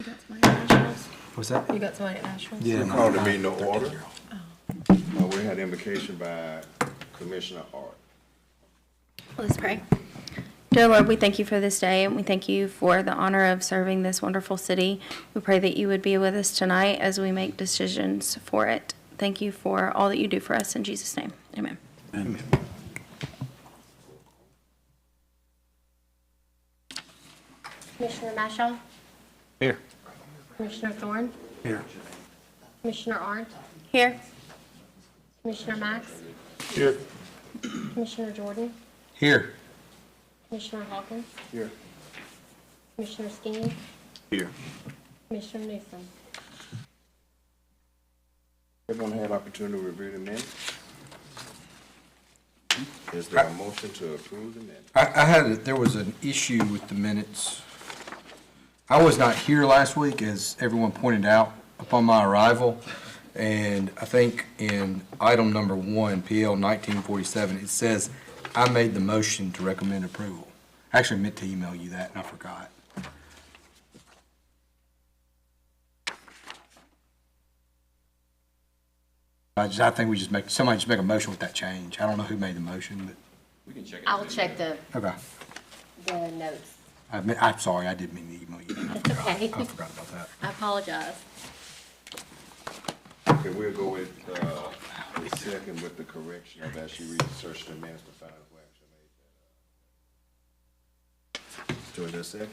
You got somebody at Nationals? What's that? You got somebody at Nationals? Yeah. We called the meeting to order. We had invocation by Commissioner Art. Let's pray. Dear Lord, we thank you for this day, and we thank you for the honor of serving this wonderful city. We pray that you would be with us tonight as we make decisions for it. Thank you for all that you do for us. In Jesus' name, amen. Amen. Commissioner Mashall, Here. Commissioner Thorne, Here. Commissioner Arndt, Here. Commissioner Max, Here. Commissioner Jordan, Here. Commissioner Hawkins, Here. Commissioner Skeen, Here. Commissioner Newsom. Everyone had opportunity to review the minutes? Is there a motion to approve the minutes? There was an issue with the minutes. I was not here last week, as everyone pointed out upon my arrival. And I think in item number 1, PL 1947, it says, I made the motion to recommend approval. I actually meant to email you that, and I forgot. I think somebody just make a motion with that change. I don't know who made the motion, but, We can check it. I'll check the okay. notes. I'm sorry, I didn't mean to email you. It's okay. I forgot about that. I apologize. Okay, we'll go with, the second with the correction of as she researched the minutes to find out who actually made that. Do I get a second?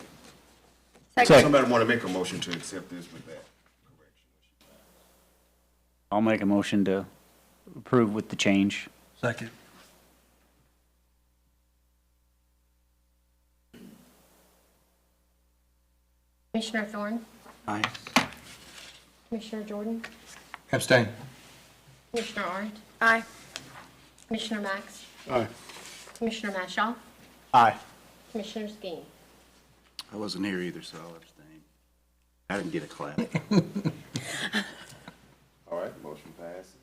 Second. Somebody want to make a motion to accept this with that correction? I'll make a motion to approve with the change. Second. Commissioner Thorne, Aye. Commissioner Jordan, Abstain. Commissioner Arndt, Aye. Commissioner Max, Aye. Commissioner Mashall, Aye. Commissioner Skeen. I wasn't here either, so I'll abstain. I didn't get a clap. All right, motion passes.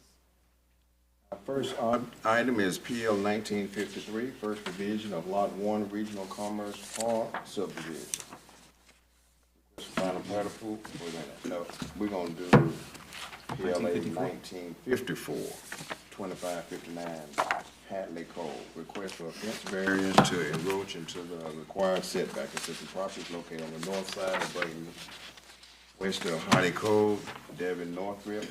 Our first item is PL 1953, first revision of Lot 1 Regional Commerce Park Subdivision. Final plat approval. Wait a minute. No, we're gonna do PLA 1954, 2559 Hadlie Cove. Request for a fence variance to encroach into the required setback. It says the property is located on the north side of Brayden, west of Hadlie Cove. Devin Northrip,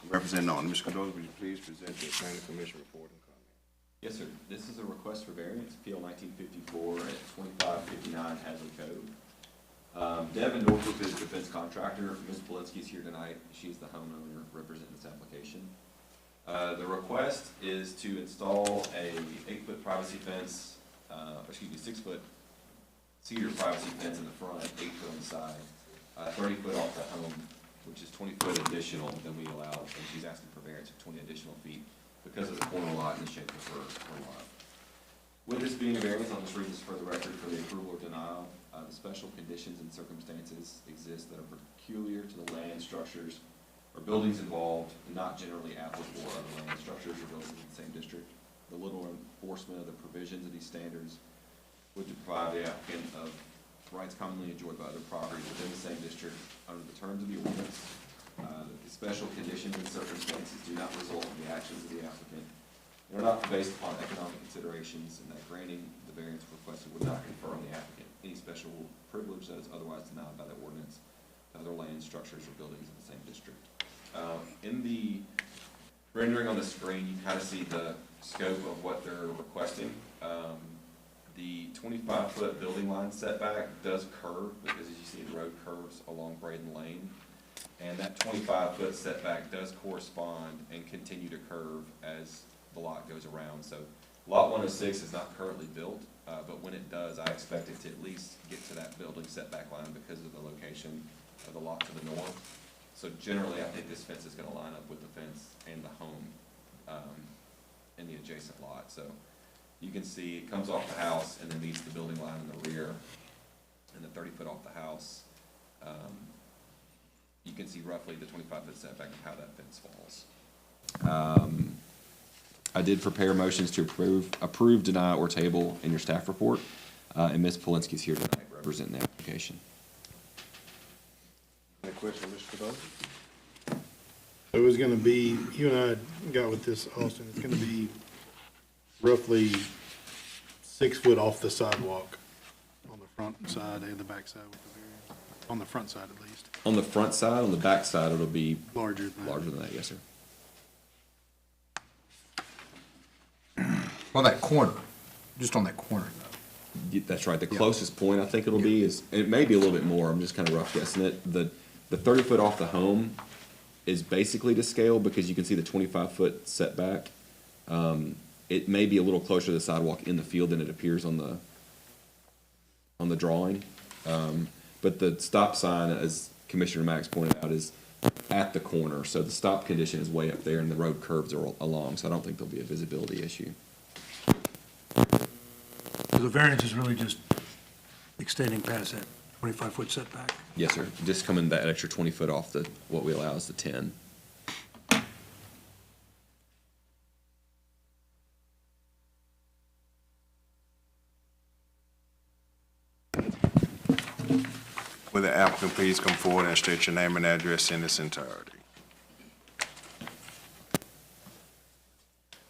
representing on. Mr. Condola, would you please present the planning commission report and comment? Yes, sir. This is a request for variance, PL 1954 at 2559 Hadlie Cove. Devin Northrip is the defense contractor. Ms. Polinsky's here tonight. She's the homeowner representing this application. The request is to install a 8-foot privacy fence, 6-foot cedar privacy fence in the front, 8-foot on the side, 30 foot off the home, which is 20 foot additional than we allow, and she's asking for variance of 20 additional feet because of the corner lot and the shape of her lot. With this being a variance, I'll just read this for the record for the approval or denial. The special conditions and circumstances exist that are peculiar to the land, structures, or buildings involved, and not generally applicable to other land, structures, or buildings in the same district. The little enforcement of the provisions of these standards would deprive the applicant of rights commonly enjoyed by other properties within the same district under the terms of the ordinance. The special conditions and circumstances do not result in the actions of the applicant. They are not based upon economic considerations, and that granting the variance requested would not confer on the applicant any special privilege that is otherwise denied by the ordinance to other land, structures, or buildings in the same district. In the rendering on the screen, you kind of see the scope of what they're requesting. The 25-foot building line setback does curve because, as you see, the road curves along Brayden Lane. And that 25-foot setback does correspond and continue to curve as the lot goes around. So Lot 106 is not currently built, but when it does, I expect it to at least get to that building setback line because of the location of the lot to the north. So generally, I think this fence is going to line up with the fence and the home in the adjacent lot. So you can see it comes off the house and then meets the building line in the rear, and the 30 foot off the house. You can see roughly the 25-foot setback of how that fence falls. I did prepare motions to approve, deny, or table in your staff report, and Ms. Polinsky's here tonight representing the application. Any questions, Mr. Cadoza? It was gonna be, you and I got with this, Austin, it's gonna be roughly 6 foot off the sidewalk on the front side and the back side with the variance, on the front side at least, On the front side, on the back side, it'll be larger than that. larger than that, yes, sir. Well, that corner, just on that corner though. That's right, the closest point I think it'll be is, it may be a little bit more, I'm just kind of rough guessing it. The 30 foot off the home is basically to scale because you can see the 25-foot setback. It may be a little closer to the sidewalk in the field than it appears on the drawing. But the stop sign, as Commissioner Max pointed out, is at the corner. So the stop condition is way up there and the road curves are along, so I don't think there'll be a visibility issue. So the variance is really just extending past that 25-foot setback? Yes, sir. Just coming that extra 20 foot off what we allow is the 10. Will the applicant please come forward and state your name and address in its entirety?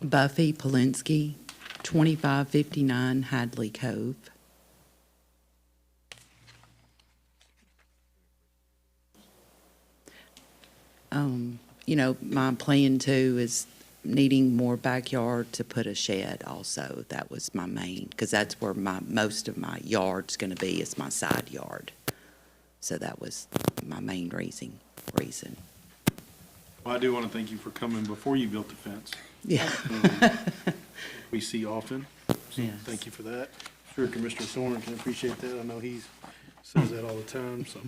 Buffy Polinsky, 2559 Hadlie Cove. You know, my plan too is needing more backyard to put a shed also. That was my main, because that's where most of my yard's gonna be, is my side yard. So that was my main reason. Well, I do wanna thank you for coming before you built the fence. Yeah. We see often, so Yes. thank you for that. Sure Commissioner Thorne can appreciate that, I know he says that all the time, so.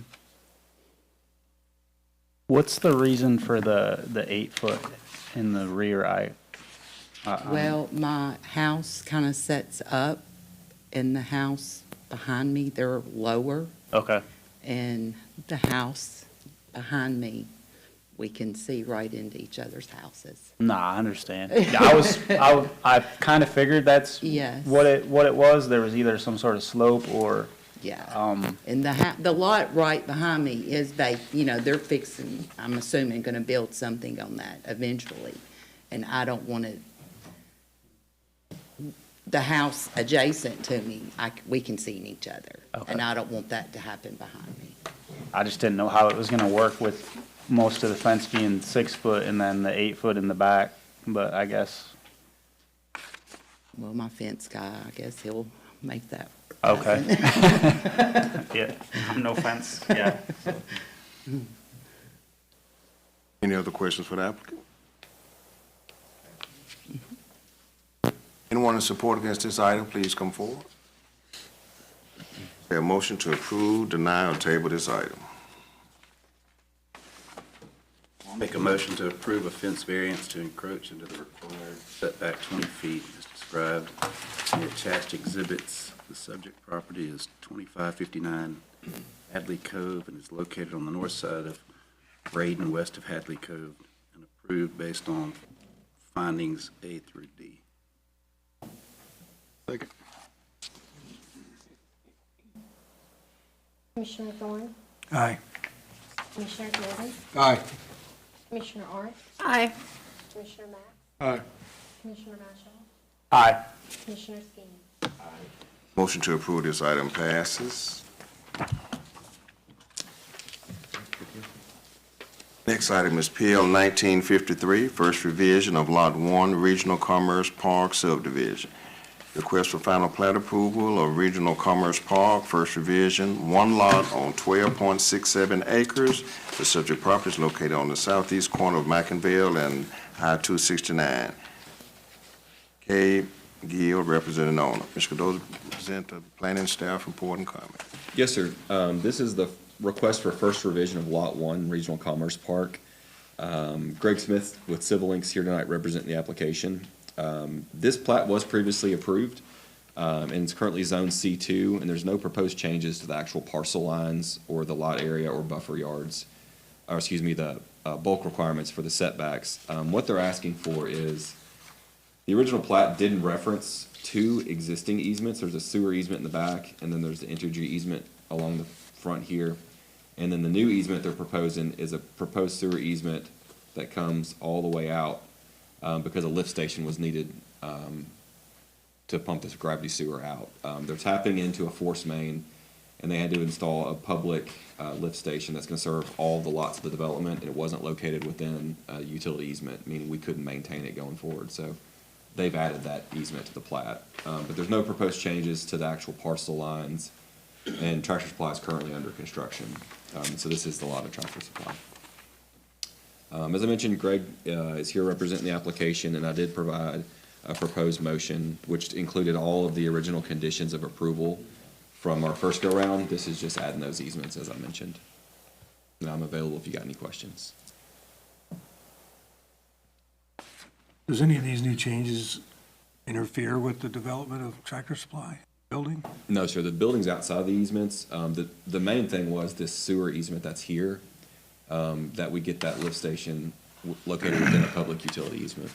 What's the reason for the 8 foot in the rear? Well, my house kind of sets up, and the house behind me, they're lower, Okay. and the house behind me, we can see right into each other's houses. Nah, I understand. I kind of figured that's Yes. what it was. There was either some sort of slope or, Yeah. And the lot right behind me is they're fixing, I'm assuming, gonna build something on that eventually. And I don't want it, the house adjacent to me, we can see each other. Okay. And I don't want that to happen behind me. I just didn't know how it was gonna work with most of the fence being 6 foot and then the 8 foot in the back, but I guess, Well, my fence guy, I guess he'll make that. okay. Yeah, no fence, yeah. Any other questions for the applicant? Anyone in support against this item, please come forward. A motion to approve, deny, or table this item. I'll make a motion to approve a fence variance to encroach into the required setback 20 feet as described in the attached exhibits. The subject property is 2559 Hadlie Cove and is located on the north side of Brayden, west of Hadlie Cove, and approved based on findings A through D. Second. Commissioner Thorne, Aye. Commissioner Devin, Aye. Commissioner Art, Aye. Commissioner Max, Aye. Commissioner Mashal, Aye. Commissioner Skeen. Motion to approve this item passes. Next item is PL 1953, first revision of Lot 1, Regional Commerce Park Subdivision. Request for final plat approval of Regional Commerce Park, first revision, one lot on 12.67 acres. The subject property is located on the southeast corner of McIngvale and I-269. Gill, representing owner. Mr. Cadoza, present the planning staff report and comment. Yes, sir. This is the request for first revision of Lot 1, Regional Commerce Park. Greg Smith with Civil Links here tonight representing the application. This plat was previously approved, and it's currently zoned C2, and there's no proposed changes to the actual parcel lines or the lot area or buffer yards, or excuse me, the bulk requirements for the setbacks. What they're asking for is, the original plat didn't reference two existing easements. There's a sewer easement in the back, and then there's the Entergy easement along the front here. And then the new easement they're proposing is a proposed sewer easement that comes all the way out, because a lift station was needed, to pump this gravity sewer out. They're tapping into a force main, and they had to install a public, lift station that's gonna serve all the lots of the development, and it wasn't located within a utility easement, meaning we couldn't maintain it going forward, so they've added that easement to the plat. But there's no proposed changes to the actual parcel lines, and Tractor Supply is currently under construction. So this is the lot of Tractor Supply. As I mentioned, Greg is here representing the application, and I did provide a proposed motion, which included all of the original conditions of approval from our first go-round. This is just adding those easements, as I mentioned. And I'm available if you got any questions. Does any of these new changes interfere with the development of Tractor Supply building? No, sir, the building's outside the easements. The main thing was this sewer easement that's here, that we get that lift station located within a public utility easement.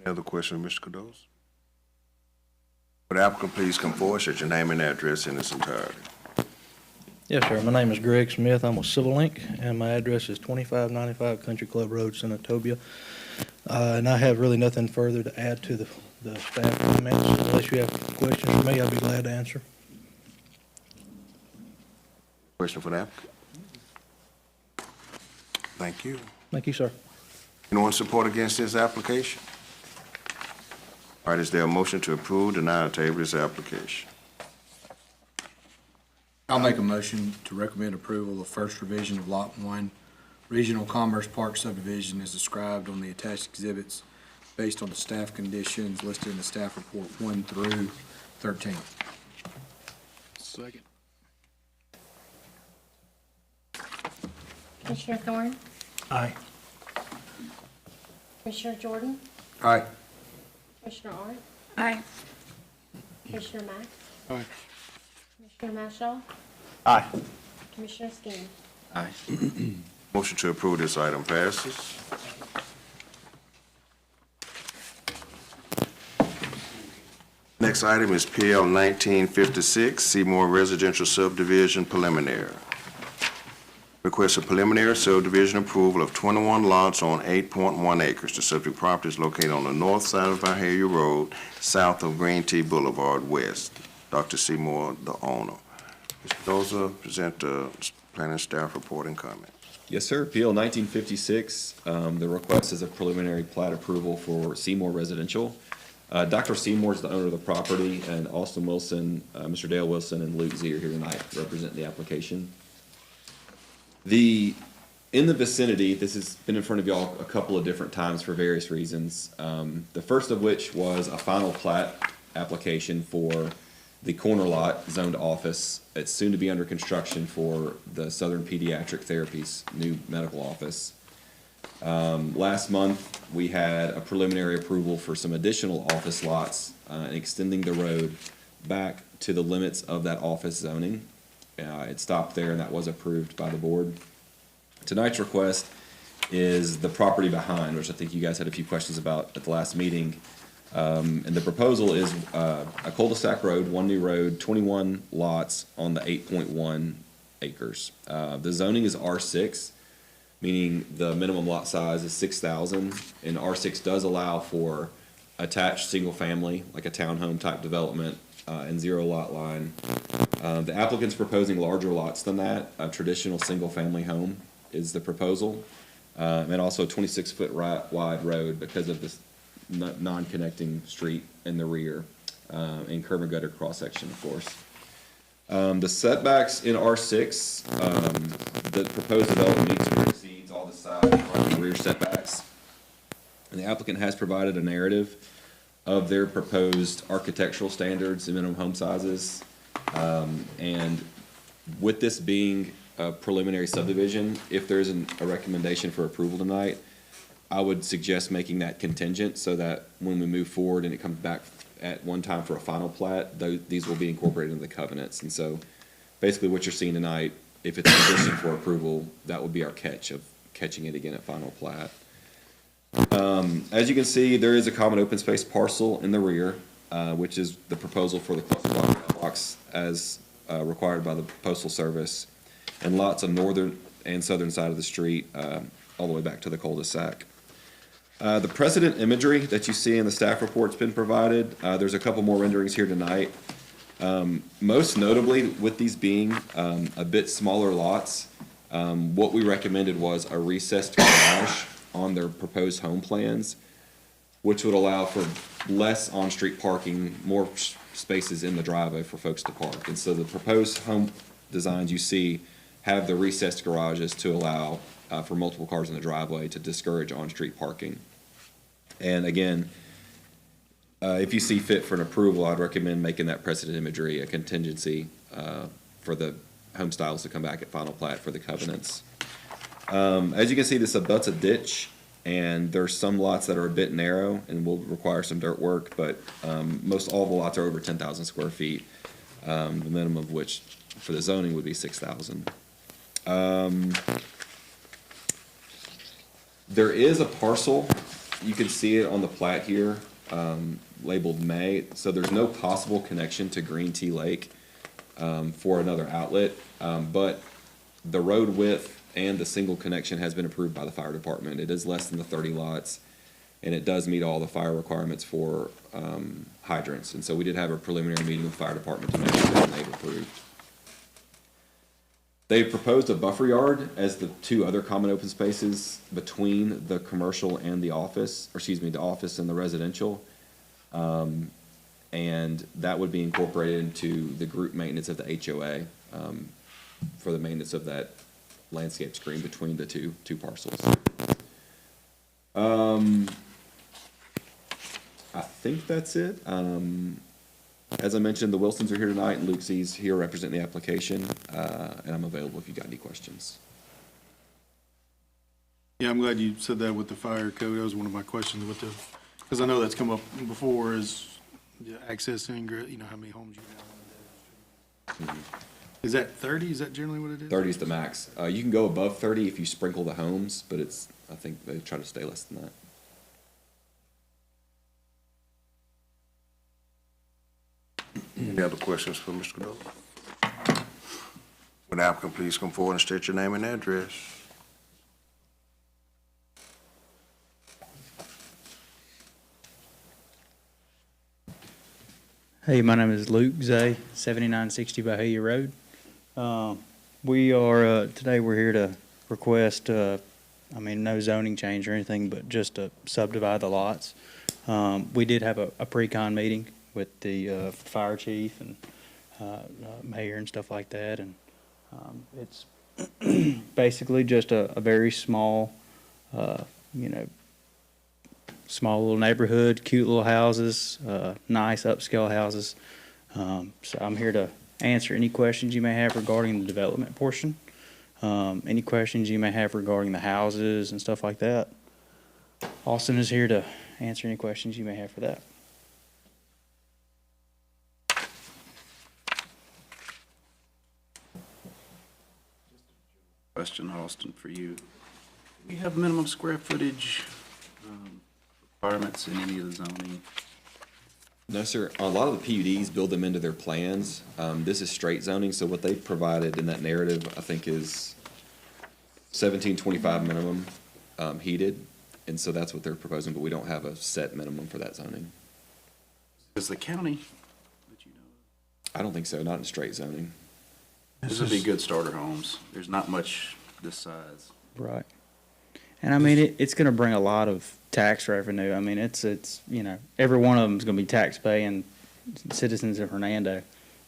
Any other questions, Mr. Cados? Would the applicant please come forward, state your name and address in its entirety? Yes, sir. My name is Greg Smith. I'm with Civil Link, and my address is 2595 Country Club Road, Senatobia. And I have really nothing further to add to the staff comments. Unless you have questions for me, I'll be glad to answer. Question for the applicant? Thank you. Thank you, sir. Anyone support against this application? All right, is there a motion to approve, deny, or table this application? I'll make a motion to recommend approval of first revision of Lot 1, Regional Commerce Park Subdivision as described on the attached exhibits based on the staff conditions listed in the staff report 1 through 13. Second. Commissioner Thorne? Aye. Commissioner Jordan? Aye. Commissioner Arndt? Aye. Commissioner Mack? Aye. Commissioner Mashal? Aye. Commissioner Skinner? Aye. Motion to approve this item passes. Next item is PL 1956, Seymore Residential Subdivision Preliminary. Request a preliminary subdivision approval of 21 lots on 8.1 acres. The subject property is located on the north side of Byhalia Road, south of Green T Blvd West. Dr. Seymore, the owner. Mr. Doza, present the planning staff report and comment. Yes, sir. PL 1956, the request is a preliminary plat approval for Seymore Residential. Dr. Seymore is the owner of the property, and Austin Wilson, Mr. Dale Wilson, and Luke Z are here tonight representing the application. In the vicinity, this has been in front of y'all a couple of different times for various reasons. The first of which was a final plat application for the corner lot zoned office. It's soon to be under construction for the Southern Pediatric Therapy's new medical office. Last month, we had a preliminary approval for some additional office lots, and extending the road back to the limits of that office zoning. It stopped there, and that was approved by the board. Tonight's request is the property behind, which I think you guys had a few questions about at the last meeting. And the proposal is a cul-de-sac road, one new road, 21 lots on the 8.1 acres. The zoning is R6, meaning the minimum lot size is 6,000, and R6 does allow for attached single-family, like a townhome type development, and zero lot line. The applicant's proposing larger lots than that. A traditional single-family home is the proposal, and also a 26-foot wide road because of this non-connecting street in the rear, and curb and gutter cross-section, of course. The setbacks in R6, the proposed development meets or exceeds all the side, front, and rear setbacks. And the applicant has provided a narrative of their proposed architectural standards and minimum home sizes. And with this being a preliminary subdivision, if there's a recommendation for approval tonight, I would suggest making that contingent so that when we move forward and it comes back at one time for a final plat, these will be incorporated into the covenants. And so basically what you're seeing tonight, if it's a condition for approval, that would be our catch of catching it again at final plat. As you can see, there is a common open space parcel in the rear, which is the proposal for the cluster block mailbox as required by the Postal Service, and lots on northern and southern side of the street, all the way back to the cul-de-sac. The precedent imagery that you see in the staff report's been provided. There's a couple more renderings here tonight. Most notably, with these being a bit smaller lots, what we recommended was a recessed garage on their proposed home plans, which would allow for less on-street parking, more spaces in the driveway for folks to park. And so the proposed home designs you see have the recessed garages to allow for multiple cars in the driveway to discourage on-street parking. And again, if you see fit for an approval, I'd recommend making that precedent imagery a contingency for the home styles to come back at final plat for the covenants. As you can see, this abuts a ditch, and there's some lots that are a bit narrow and will require some dirt work, but most all the lots are over 10,000 square feet, the minimum of which for the zoning would be 6,000. There is a parcel, you can see it on the plat here, labeled May, so there's no possible connection to Green T Lake for another outlet, but the road width and the single connection has been approved by the fire department. It is less than the 30 lots, and it does meet all the fire requirements for hydrants. And so we did have a preliminary meeting with the fire department to make sure that they've approved. They've proposed a buffer yard as the two other common open spaces between the commercial and the office, or excuse me, the office and the residential. And that would be incorporated into the group maintenance of the HOA for the maintenance of that landscape screen between the two parcels. I think that's it. As I mentioned, the Wilsons are here tonight, and Luke C's here representing the application, and I'm available if you got any questions. Yeah, I'm glad you said that with the fire code. That was one of my questions with the, because I know that's come up before, is the access and ingress, you know, how many homes you have. Is that 30? Is that generally what it is? 30 is the max. You can go above 30 if you sprinkle the homes, but it's, I think they try to stay less than that. Any other questions for Mr. Godot? Would the applicant please come forward and state your name and address? Hey, my name is Luke Zay, 7960 Byhalia Road. We are, today we're here to request, no zoning change or anything, but just to subdivide the lots. We did have a pre-con meeting with the fire chief and mayor and stuff like that, and it's basically just a very small, small little neighborhood, cute little houses, nice upscale houses. So I'm here to answer any questions you may have regarding the development portion, any questions you may have regarding the houses and stuff like that. Austin is here to answer any questions you may have for that. Question, Austin, for you. Do we have minimum square footage requirements in any of the zoning? No, sir. A lot of the PUDs build them into their plans. This is straight zoning, so what they've provided in that narrative, I think, is 1725 minimum heated, and so that's what they're proposing, but we don't have a set minimum for that zoning. Is the county that you know of? I don't think so, not in straight zoning. This would be good starter homes. There's not much this size. Right. And I mean, it's going to bring a lot of tax revenue. I mean, it's every one of them is going to be tax paying citizens of Hernando.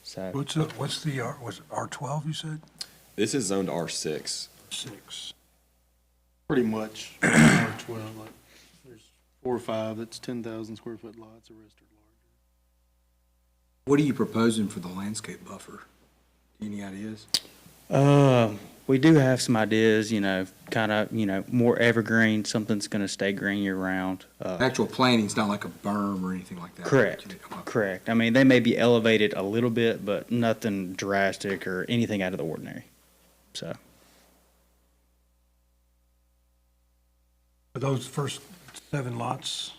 So What's the was it R12 you said? This is zoned R6. 6. Pretty much. 12, like, there's 4 or 5 that's 10,000 square foot lots, the rest are larger. What are you proposing for the landscape buffer? Any ideas? we do have some ideas, kind of, more evergreen, something's going to stay green year round. Actual planning's not like a berm or anything like that? Correct, correct. I mean, they may be elevated a little bit, but nothing drastic or anything out of the ordinary, so. Those first 7 lots.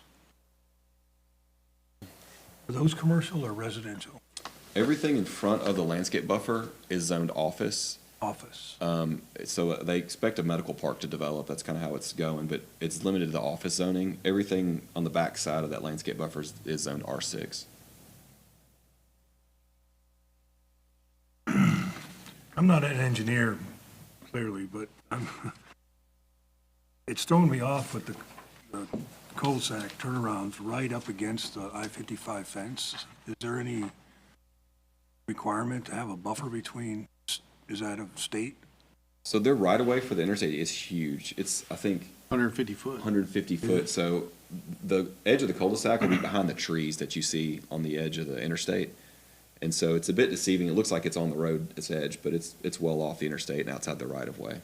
Are those commercial or residential? Everything in front of the landscape buffer is zoned office. Office. So they expect a medical park to develop. That's kind of how it's going, but it's limited to the office zoning. Everything on the back side of that landscape buffer is zoned R6. I'm not an engineer, clearly, but it's throwing me off with the cul-de-sac turnarounds right up against the I-55 fence. Is there any requirement to have a buffer between, is that a state? So their right of way for the interstate is huge. It's, I think, 150 foot. 150 foot. So the edge of the cul-de-sac will be behind the trees that you see on the edge of the interstate. And so it's a bit deceiving. It looks like it's on the road, its edge, but it's well off the interstate and outside the right of way.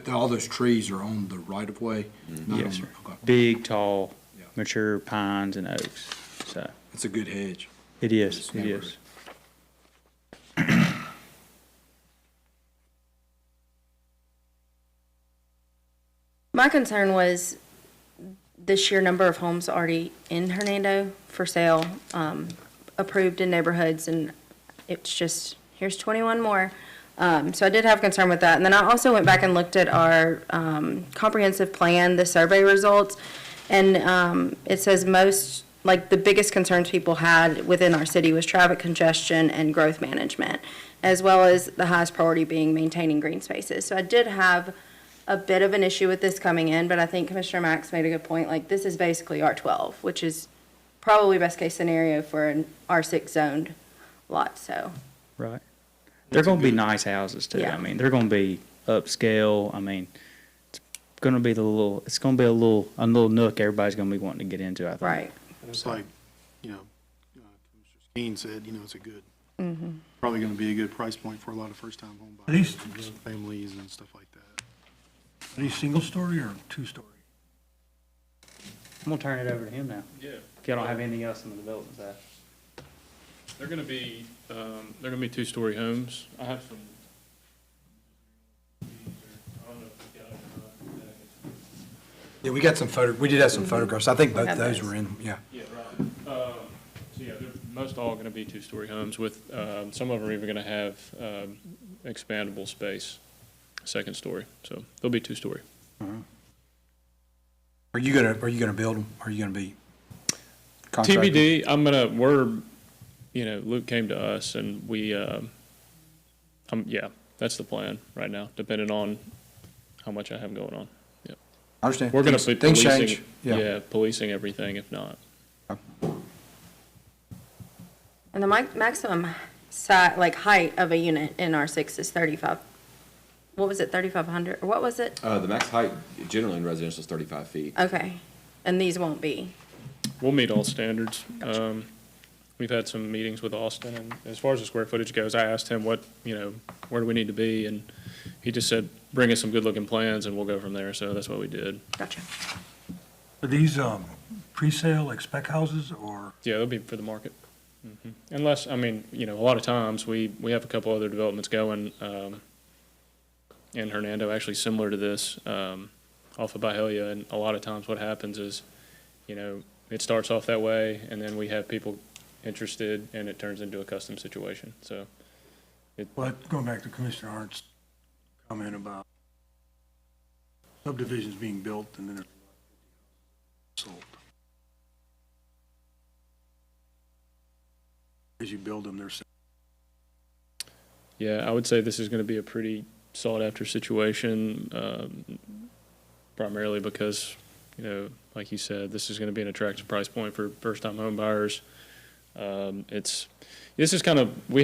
All those trees are on the right of way? Not Yes, on sir. the- okay. Big, tall, Yeah. mature pines and oaks. So It's a good hedge. it is, It's it never- is. My concern was the sheer number of homes already in Hernando for sale, approved in neighborhoods, and it's just, here's 21 more. So I did have concern with that. And then I also went back and looked at our comprehensive plan, the survey results, and it says most, like, the biggest concerns people had within our city was traffic congestion and growth management, as well as the highest priority being maintaining green spaces. So I did have a bit of an issue with this coming in, but I think Commissioner Max made a good point. Like, this is basically R12, which is probably best case scenario for an R6 zoned lot, so. Right. They're gonna be nice houses too. Yeah. I mean, they're gonna be upscale. I mean, it's gonna be it's gonna be a little nook everybody's gonna be wanting to get into, I think. Right. And it's like, Commissioner Skeen said, it's a good, probably going to be a good price point for a lot of first-time home buyers, These- and young families and stuff like that. Are these single-story or two-story? I'm gonna turn it over to him now. Yeah. If y'all don't have anything else in the development side. They're gonna be two-story homes. I have some. I don't know if you got it or not. Yeah, we got some we did have some photographs. I think both have those those. were in, yeah. Yeah, right. So yeah, they're most all gonna be two-story homes with, some of them are even gonna have, expandable space, second story. So they'll be two-story. Are you gonna build them? Are you gonna be contracting? TBD, Luke came to us and we, yeah, that's the plan right now, depending on how much I have going on. Yeah. I understand. We're gonna Things- be things policing, change. Yeah. policing everything if not. And the maximum height of a unit in R6 is 35. What was it, 3,500, or what was it? The max height generally in residential is 35 feet. Okay, and these won't be. We'll meet all standards. We've had some meetings with Austin, and as far as the square footage goes, I asked him where do we need to be, and he just said, bring us some good-looking plans, and we'll go from there, so that's what we did. Gotcha. Are these pre-sale, like spec houses, or? Yeah, they'll be for the market. Unless, a lot of times, we have a couple other developments going in Hernando, actually similar to this, off of Byhalia, and a lot of times what happens is, it starts off that way, and then we have people interested, and it turns into a custom situation, so. Well, going back to Commissioner Hart's comment about subdivisions being built and then sold. As you build them, they're sold. Yeah, I would say this is going to be a pretty sought-after situation, primarily because, like you said, this is going to be an attractive price point for first-time home buyers. This is kind of, I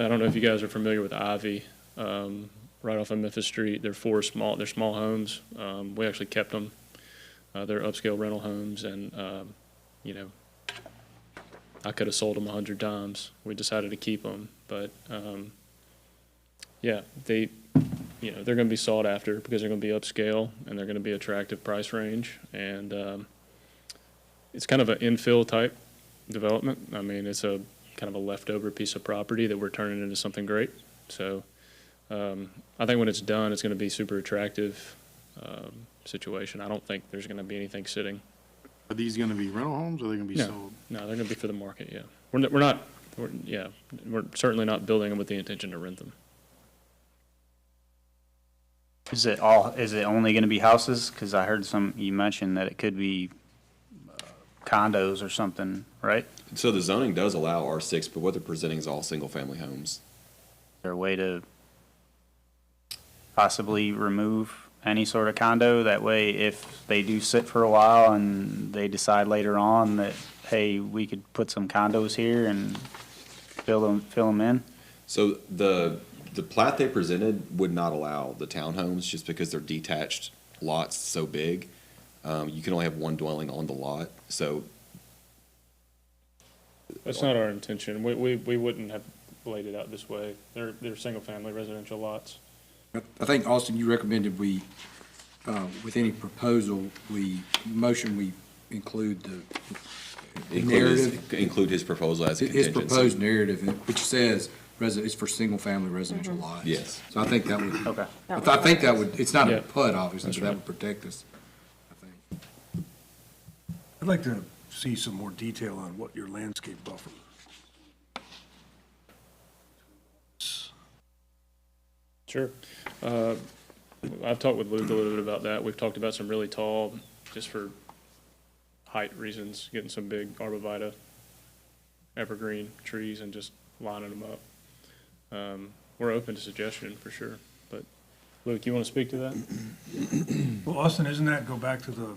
don't know if you guys are familiar with Ivy, right off of Memphis Street. They're small homes. We actually kept them. They're upscale rental homes, and, I could have sold them 100 times. We decided to keep them, but, yeah, they're going to be sought after because they're going to be upscale and they're going to be attractive price range. And it's kind of an infill type development. It's a kind of a leftover piece of property that we're turning into something great. So I think when it's done, it's going to be super attractive. situation. I don't think there's gonna be anything sitting. Are these gonna be rental homes, or are they gonna be No, sold? no, they're gonna be for the market, yeah. We're certainly not building them with the intention to rent them. Is it only going to be houses? Because I heard you mentioned that it could be condos or something, right? Is So the zoning does allow R6, but what they're presenting is all single-family homes. there a way to possibly remove any sort of condo? That way, if they do sit for a while and they decide later on that, hey, we could put some condos here and fill them in? So the plat they presented would not allow the townhomes just because they're detached lots so big. You can only have one dwelling on the lot, so. That's not our intention. We wouldn't have laid it out this way. They're single-family residential lots. I think, Austin, you recommended we, with any proposal, we include the narrative. Include his proposal as a His contingency. proposed narrative, which says it's for single-family residential lots. Yes. So I think that would. Okay. I think that would, it's not Yeah. a PUD, obviously, That's but that right. would protect us, I think. I'd like to see some more detail on what your landscape buffer. Sure. I've talked with Luke a little bit about that. We've talked about some really tall, just for height reasons, getting some big arborvitae, evergreen trees and just lining them up. We're open to suggestion for sure, but Luke, you want to speak to that? Well, Austin, isn't that go back to the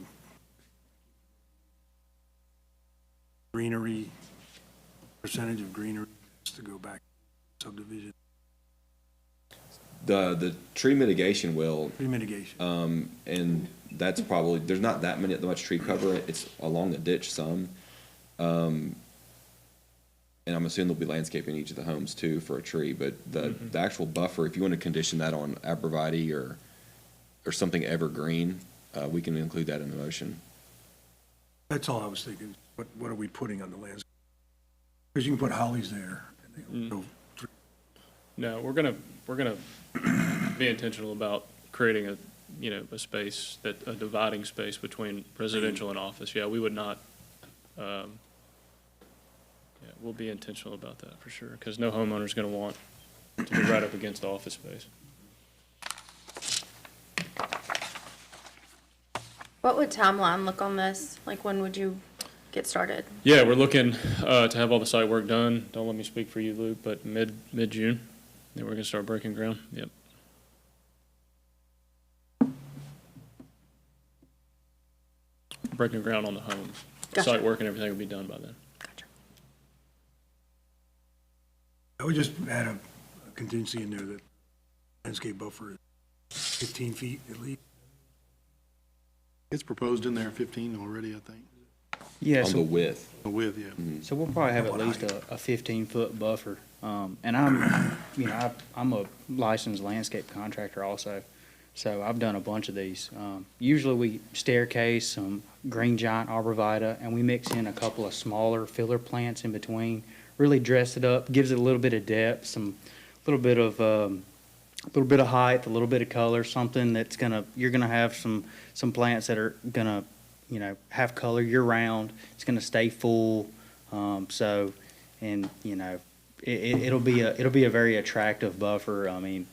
greenery, percentage of greenery to go back subdivision, The tree mitigation will, tree mitigation? and that's probably, there's not that much tree cover. It's along the ditch some. And I'm assuming there'll be landscaping in each of the homes too for a tree, but the actual buffer, if you want to condition that on arborvitae or something evergreen, we can include that in the motion. That's all I was thinking. What are we putting on the landscape? Because you can put hollies there. And they go through. No, we're gonna be intentional about creating a space a dividing space between residential and office. Yeah, we would not, we'll be intentional about that for sure, because no homeowner's gonna want to be right up against the office space. What would timeline look on this? Like, when would you get started? Yeah, we're looking, to have all the site work done. Don't let me speak for you, Luke, but mid-June, then we're gonna start breaking ground. Yep. Breaking ground on the homes. Gotcha. Site work and everything will be done by then. Gotcha. I would just add a contingency in there that landscape buffer is 15 feet at least. It's proposed in there 15 already, I think. Yeah, On the so, width. The width, yeah. so we'll probably have at least a 15-foot buffer. And I'm a licensed landscape contractor also, so I've done a bunch of these. Usually we staircase some green giant arborvitae, and we mix in a couple of smaller filler plants in between. Really dress it up, gives it a little bit of depth, a little bit of height, a little bit of color, something that's you're gonna have some plants that are gonna, have color year round. It's gonna stay full, it'll be a very attractive buffer. I mean,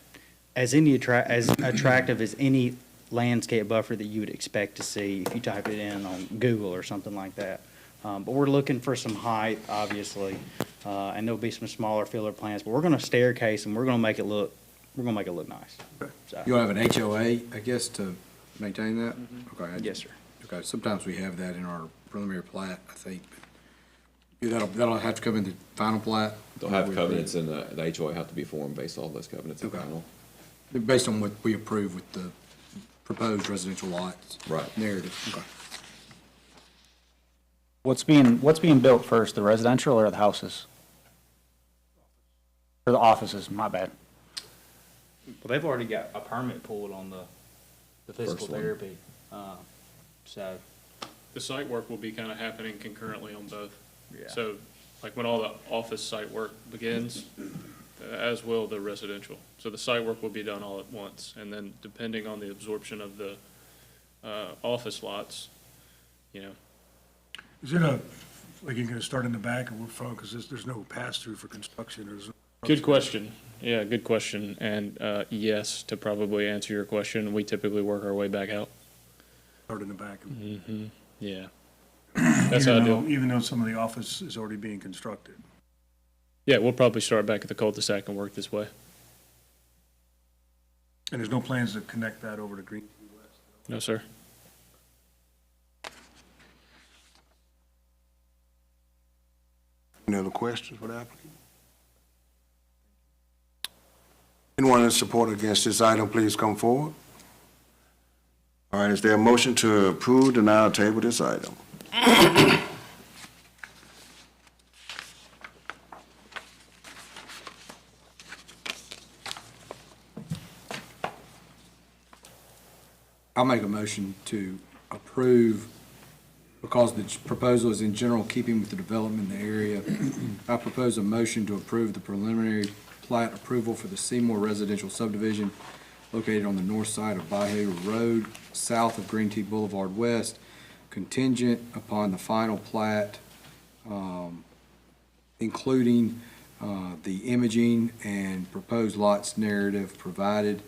as attractive as any landscape buffer that you would expect to see if you type it in on Google or something like that. But we're looking for some height, obviously, and there'll be some smaller filler plants. But we're gonna staircase and we're gonna make it look nice. So, You'll have an HOA, I guess, to maintain that? Okay. yes, sir. Okay, sometimes we have that in our preliminary plat, I think. That'll have to come in the final plat? They'll have covenants and the HOA have to be formed based off those covenants and Okay. final. Based on what we approve with the proposed residential lots. Right. Narrative, okay. What's being built first, the residential or the houses? Or the offices, my bad. Well, they've already got a permit pulled on the physical First one. therapy, so. The site work will be kind of happening concurrently on both. Yeah. So, like when all the office site work begins, as will the residential. So the site work will be done all at once, and then depending on the absorption of the office lots, you know. Is it a, like you're gonna start in the back and we're fine, because there's no pass-through for construction, there's. Good question. Yeah, good question. And, yes, to probably answer your question, we typically work our way back out. Start in the back. Mm-hmm, yeah. That's how I do it. Even though some of the office is already being constructed. Yeah, we'll probably start back at the cul-de-sac and work this way. And there's no plans to connect that over to Green T West? No, sir. Any other questions for the applicant? Anyone in support against this item, please come forward. All right, is there a motion to approve, deny, or table this item? I'll make a motion to approve, because the proposal is in general keeping with the development in the area. I propose a motion to approve the preliminary plat approval for the Seymore residential subdivision located on the north side of Byhalia Road, south of Green T Blvd West, contingent upon the final plat, including the imaging and proposed lots narrative provided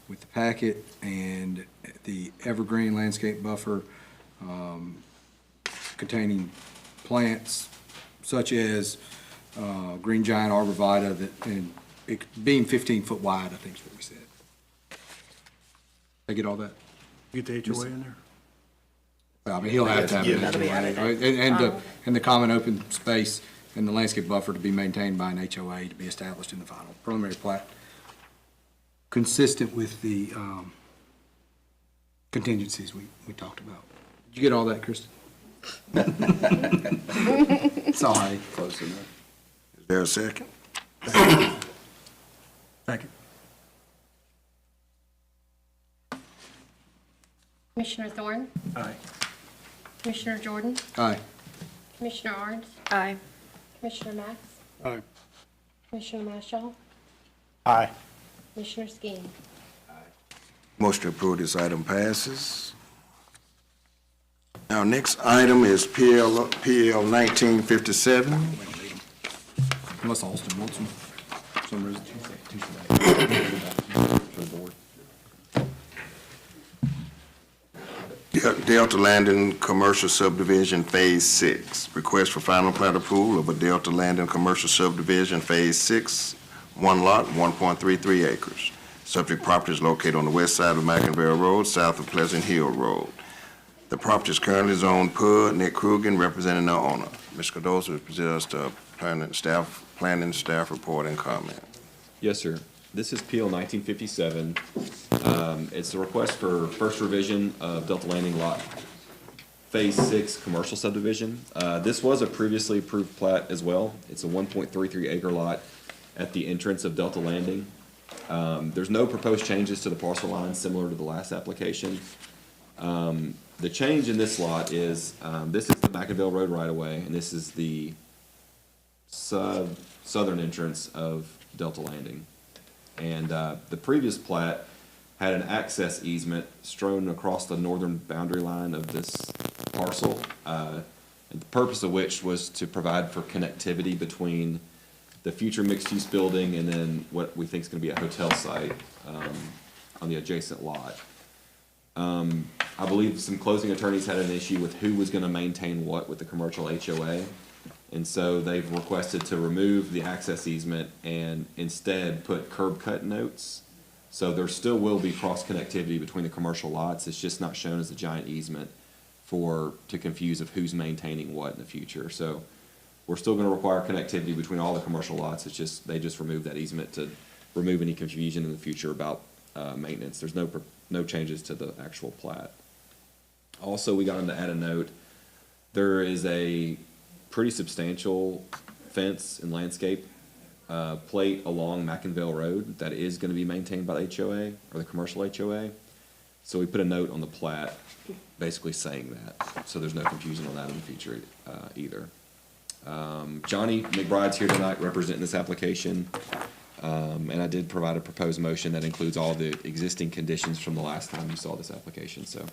with the packet, and the evergreen landscape buffer containing plants such as green giant arborvitae that, and it being 15-foot wide, I think is what we said. Did I get all that? Get the HOA in there? Well, I mean, he'll have to have an HOA, and the common open space and the landscape buffer to be maintained by an HOA to be established in the final preliminary plat, consistent with the contingencies we talked about. Did you get all that, Kristen? Sorry. Close enough. Is there a second? Second. Commissioner Thorne? Aye. Commissioner Jordan? Aye. Commissioner Ardens? Aye. Commissioner Max? Aye. Commissioner Mashal? Aye. Commissioner Skeen? Motion to approve this item passes. Our next item is PL 1957. Unless Austin wants them. For some reason. For the board. Delta Landing Commercial Subdivision Phase 6. Request for final plat approval of a Delta Landing Commercial Subdivision Phase 6, one lot, 1.33 acres. Subject property is located on the west side of McIngvale Road, south of Pleasant Hill Road. The property is currently zoned PUD. Nick Krugen representing the owner. Mr. Cardoza will present us the planning staff report and comment. Yes, sir. This is PL 1957. It's a request for first revision of Delta Landing Lot Phase 6 Commercial Subdivision. This was a previously approved plat as well. It's a 1.33 acre lot at the entrance of Delta Landing. There's no proposed changes to the parcel line similar to the last application. The change in this lot is, this is the McIngvale Road right-of-way, and this is the southern entrance of Delta Landing. And the previous plat had an access easement strewn across the northern boundary line of this parcel, and the purpose of which was to provide for connectivity between the future mixed-use building and then what we think is going to be a hotel site on the adjacent lot. I believe some closing attorneys had an issue with who was going to maintain what with the commercial HOA. And so they've requested to remove the access easement and instead put curb cut notes. So there still will be cross connectivity between the commercial lots. It's just not shown as a giant easement to confuse of who's maintaining what in the future. So we're still going to require connectivity between all the commercial lots. It's just, they just removed that easement to remove any confusion in the future about maintenance. There's no changes to the actual plat. Also, we got them to add a note. There is a pretty substantial fence and landscape plate along McIngvale Road that is going to be maintained by the HOA or the commercial HOA. So we put a note on the plat basically saying that. So there's no confusion on that in the future either. Johnny McBride's here tonight representing this application. And I did provide a proposed motion that includes all the existing conditions from the last time you saw this application. So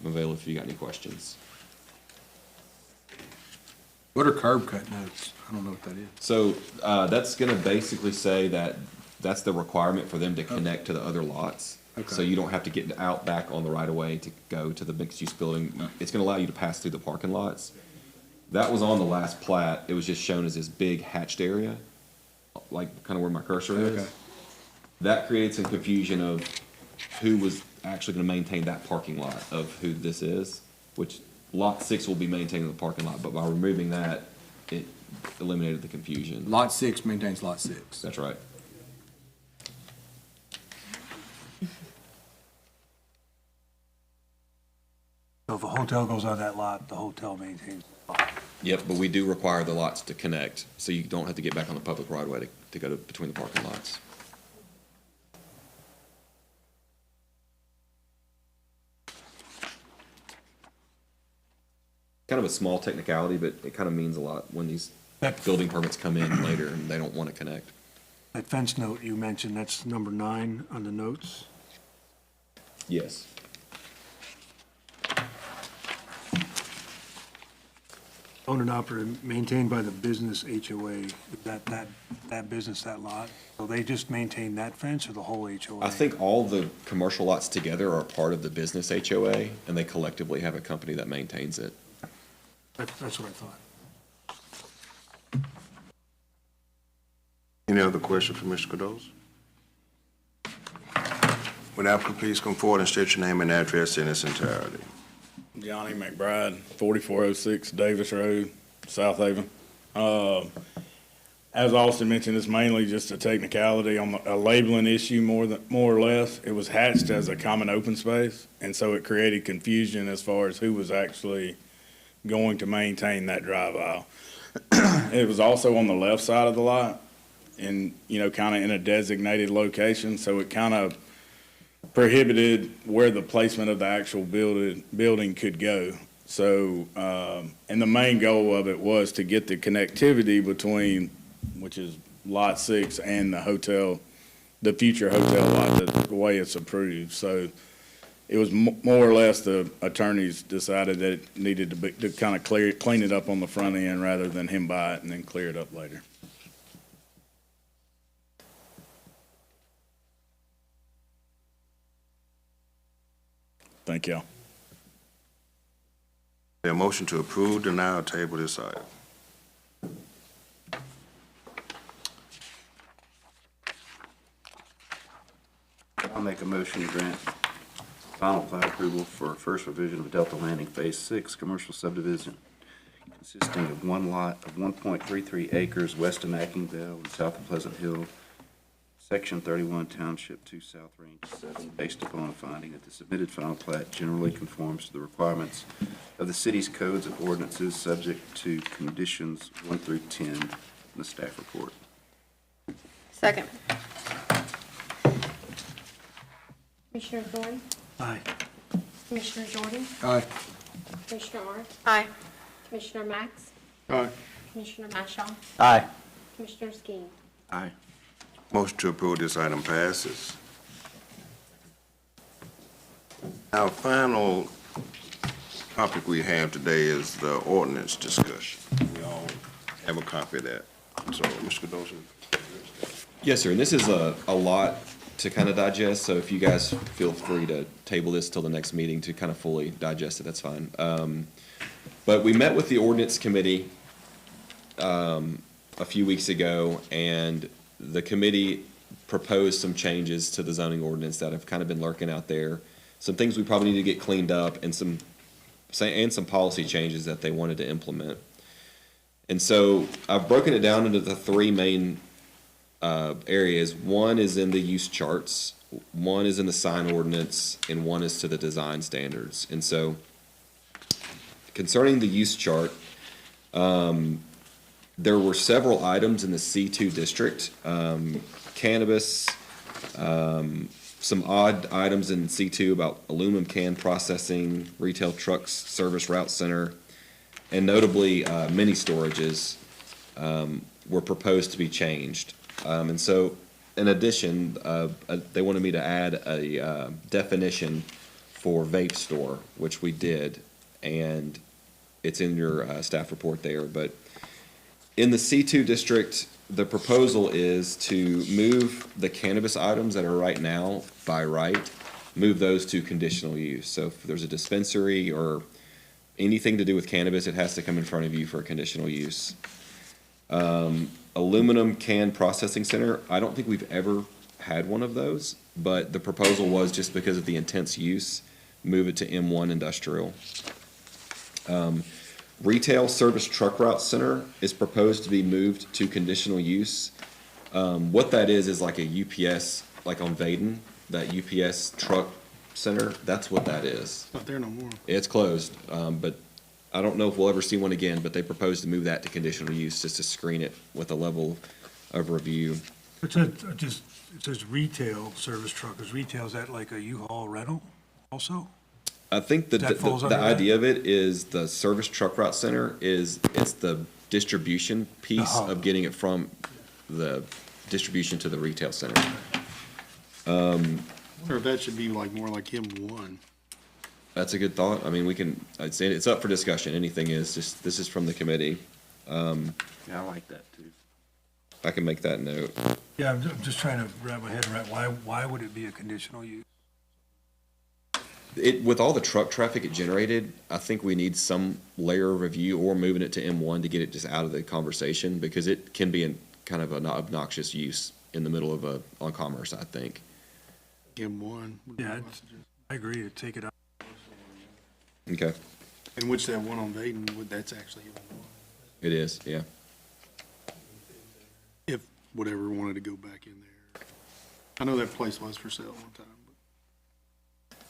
available if you got any questions. What are curb cut notes? I don't know what that is. So, that's gonna basically say that that's the requirement for them to connect to the other lots. Okay. So you don't have to get out back on the right of way to go to the mixed-use building. It's gonna allow you to pass through the parking lots. That was on the last plat. It was just shown as this big hatched area, like kind of where my cursor is. Okay. That created some confusion of who was actually gonna maintain that parking lot of who this is, which Lot 6 will be maintaining the parking lot, but by removing that, it eliminated the confusion. Lot 6 maintains Lot 6. That's right. So if a hotel goes on that lot, the hotel maintains the lot. Yep, but we do require the lots to connect, so you don't have to get back on the public right of way to go to between the parking lots. Kind of a small technicality, but it kind of means a lot when these building permits come in later and they don't want to connect. That fence note you mentioned, that's number 9 on the notes. Yes. Owned and operated, maintained by the business HOA, that business, that lot. So they just maintain that fence or the whole HOA? I think all the commercial lots together are part of the business HOA, and they collectively have a company that maintains it. That's what I thought. Any other questions for Mr. Cados? Would applicant please come forward and state your name and address in its entirety? Johnny McBride, 4406 Davis Road, South Haven. As Austin mentioned, it's mainly just a technicality on a labeling issue more or less. It was hatched as a common open space, and so it created confusion as far as who was actually going to maintain that drive aisle. It was also on the left side of the lot and, kind of in a designated location, so it kind of prohibited where the placement of the actual building could go. So, and the main goal of it was to get the connectivity between, which is Lot 6 and the future hotel lot, the way it's approved. So it was more or less the attorneys decided that it needed to kind of clean it up on the front end rather than him buy it and then clear it up later. Thank y'all. A motion to approve, deny, or table this item? I'll make a motion to grant final plat approval for first revision of Delta Landing Phase 6 Commercial Subdivision consisting of one lot of 1.33 acres west of McIngvale and south of Pleasant Hill, Section 31, Township 2 South, Range 7, based upon a finding that the submitted final plat generally conforms to the requirements of the city's codes and ordinances, subject to conditions 1 through 10 in the staff report. Second. Commissioner Thorne? Aye. Commissioner Jordan? Aye. Commissioner Owens? Aye. Commissioner Max? Aye. Commissioner Mashaw? Aye. Commissioner Skeen? Aye. Motion to approve this item passes. Our final topic we have today is the ordinance discussion. We all have a copy of that. So, Mr. Cadosa. Yes, sir, and this is a lot to kind of digest, so if you guys feel free to table this till the next meeting to kind of fully digest it, that's fine. But we met with the ordinance committee a few weeks ago, and the committee proposed some changes to the zoning ordinance that have kind of been lurking out there. Some things we probably need to get cleaned up and some policy changes that they wanted to implement. And so I've broken it down into the three main areas. One is in the use charts, one is in the sign ordinance, and one is to the design standards. And so concerning the use chart, there were several items in the C2 district, cannabis, some odd items in C2 about aluminum can processing, retail trucks, service route center, and notably mini storages were proposed to be changed. And so in addition, they wanted me to add a definition for vape store, which we did, and it's in your staff report there. But in the C2 district, the proposal is to move the cannabis items that are right now by right, move those to conditional use. So if there's a dispensary or anything to do with cannabis, it has to come in front of you for a conditional use. Aluminum can processing center, I don't think we've ever had one of those, but the proposal was just because of the intense use, move it to M1 industrial. Retail service truck route center is proposed to be moved to conditional use. What that is like a UPS, like on Vaden, that UPS truck center, that's what that is. Not there no more. It's closed, but I don't know if we'll ever see one again, but they propose to move that to conditional use just to screen it with a level of review. It says retail service truck. Is retail, is that like a U-Haul rental also? I think That falls under the that? idea of it is the service truck route center it's the distribution piece of getting it from the distribution to the retail center. I wonder if that should be like more like M1. That's a good thought. I mean, I'd say it's up for discussion. Anything is, just, this is from the committee. Yeah, I like that too. I can make that note. Yeah, I'm just trying to wrap my head around, why would it be a conditional use? With all the truck traffic it generated, I think we need some layer of review or moving it to M1 to get it just out of the conversation, because it can be kind of an obnoxious use in the middle of on Commerce, I think. M1. Yeah, I agree, to take it out. Okay. And which that one on Vaden, that's actually M1. It is, yeah. If whatever wanted to go back in there. I know that place was for sale one time.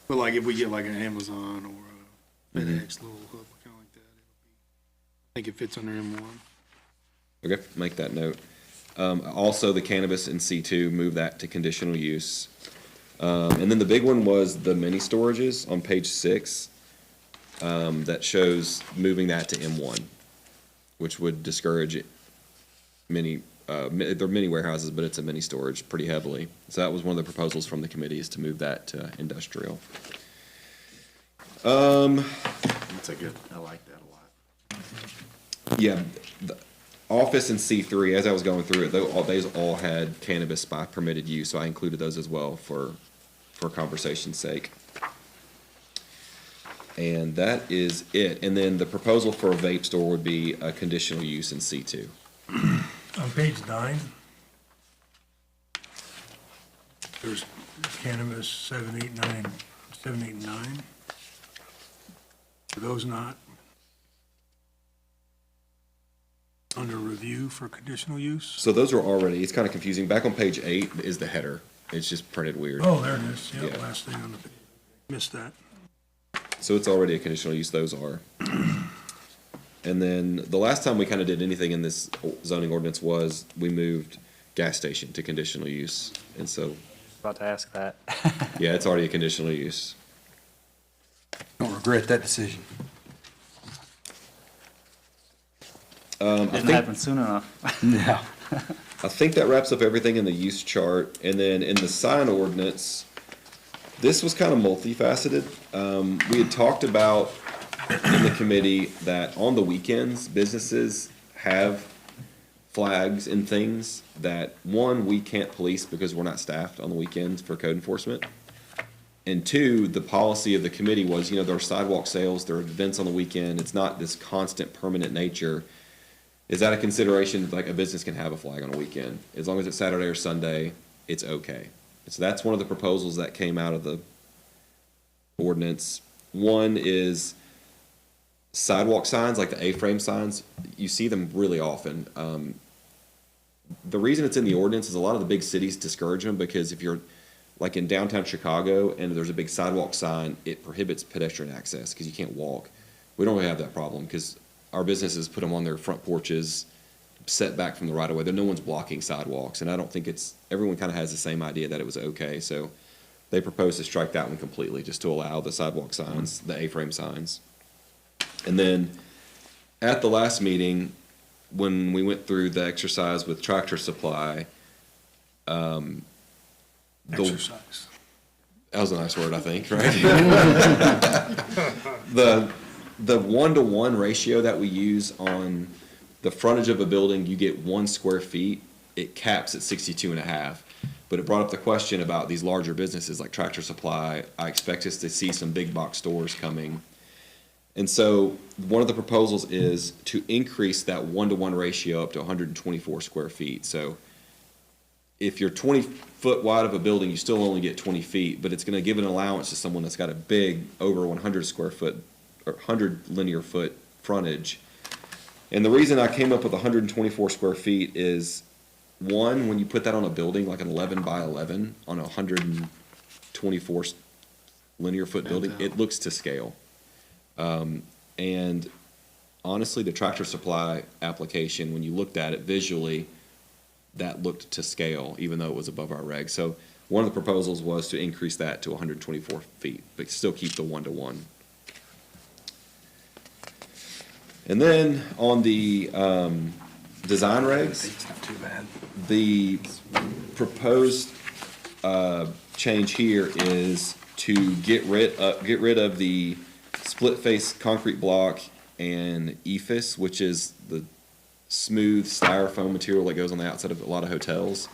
But like if we get like an Amazon or a FedEx little hub kind of like that, I think it fits under M1. Okay, make that note. Also, the cannabis in C2, move that to conditional use. And then the big one was the mini storages on page 6. That shows moving that to M1, which would discourage many, they're mini warehouses, but it's a mini storage pretty heavily. So that was one of the proposals from the committee, is to move that to industrial. That's a good, I like that a lot. Yeah, the office and C3, as I was going through it, those all had cannabis by permitted use, so I included those as well for conversation's sake. And that is it. And then the proposal for a vape store would be a conditional use in C2. On page 9, there's cannabis 7, 8, 9, 7, 8, and 9. Are those not under review for conditional use? So those are already, it's kind of confusing. Back on page 8 is the header. It's just printed weird. Oh, there it is. Yeah, Yeah. last thing on the page. Missed that. So it's already a conditional use, those are. And then the last time we kind of did anything in this zoning ordinance was we moved gas station to conditional use. And so, About to ask that. yeah, it's already a conditional use. Don't regret that decision. I Didn't think, happen soon enough. No. I think that wraps up everything in the use chart. And then in the sign ordinance, this was kind of multifaceted. We had talked about in the committee that on the weekends, businesses have flags and things that, one, we can't police because we're not staffed on the weekends for code enforcement. And two, the policy of the committee was, there are sidewalk sales, there are events on the weekend, it's not this constant permanent nature. Is that a consideration, like a business can have a flag on a weekend? As long as it's Saturday or Sunday, it's okay. So that's one of the proposals that came out of the ordinance. One is sidewalk signs, like the A-frame signs. You see them really often. The reason it's in the ordinance is a lot of the big cities discourage them, because if you're like in downtown Chicago and there's a big sidewalk sign, it prohibits pedestrian access because you can't walk. We don't really have that problem because our businesses put them on their front porches, set back from the right of way. No one's blocking sidewalks, and I don't think everyone kind of has the same idea that it was okay. So they proposed to strike that one completely, just to allow the sidewalk signs, the A-frame signs. And then at the last meeting, when we went through the exercise with Tractor Supply, Exercise. That was a nice word, I think, right? The 1-to-1 ratio that we use on the frontage of a building, you get 1 square feet, it caps at 62.5. But it brought up the question about these larger businesses like Tractor Supply. I expect us to see some big box stores coming. And so one of the proposals is to increase that 1-to-1 ratio up to 124 square feet. So if you're 20 foot wide of a building, you still only get 20 feet, but it's going to give an allowance to someone that's got a big over 100 square foot or 100 linear foot frontage. And the reason I came up with 124 square feet is, one, when you put that on a building like an 11 by 11 on a 124 linear foot building, it looks to scale. And honestly, the Tractor Supply application, when you looked at it visually, that looked to scale, even though it was above our regs. So one of the proposals was to increase that to 124 feet, but still keep the 1-to-1. And then on the design regs, the proposed change here is to get rid of the split face concrete block and EFIS, which is the smooth styrofoam material that goes on the outside of a lot of hotels.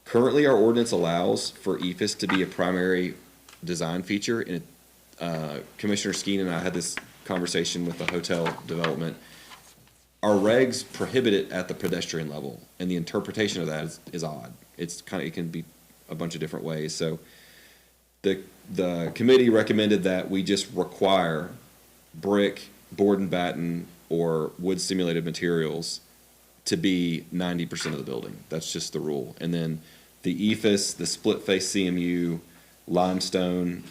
Currently, our ordinance allows for EFIS to be a primary design feature, and Commissioner Skeen and I had this conversation with the hotel development. Our regs prohibit it at the pedestrian level, and the interpretation of that is odd. It can be a bunch of different ways. So the committee recommended that we just require brick, board and batten, or wood simulated materials to be 90% of the building. That's just the rule. And then the EFIS, the split face CMU, limestone,